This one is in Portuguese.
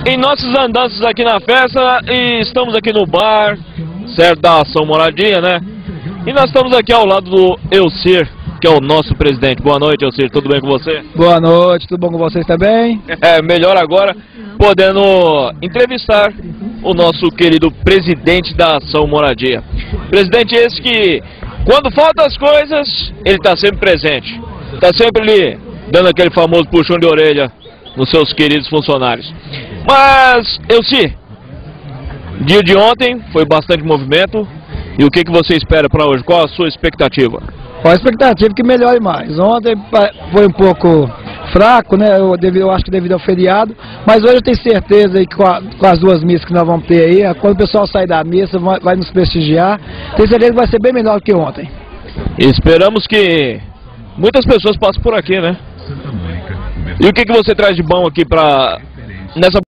Em nossas andanças aqui na festa, e estamos aqui no bar, certo, da Ação Moradia, né? E nós estamos aqui ao lado do Elcir, que é o nosso presidente. Boa noite, Elcir, tudo bem com você? Boa noite, tudo bom com vocês também? Melhor agora, podendo entrevistar o nosso querido presidente da Ação Moradia. Presidente esse que, quando faltam as coisas, ele está sempre presente. Está sempre ali, dando aquele famoso puxão de orelha nos seus queridos funcionários. Mas, Elcir, dia de ontem foi bastante movimento. E o que você espera para hoje? Qual a sua expectativa? A expectativa é que melhore mais. Ontem foi um pouco fraco, né? Eu acho que devido ao feriado. Mas hoje eu tenho certeza aí que com as duas missas que nós vamos ter aí, quando o pessoal sair da missa, vai nos prestigiar. Tenho certeza que vai ser bem melhor do que ontem. E esperamos que muitas pessoas passem por aqui, né? E o que você traz de bom aqui nessa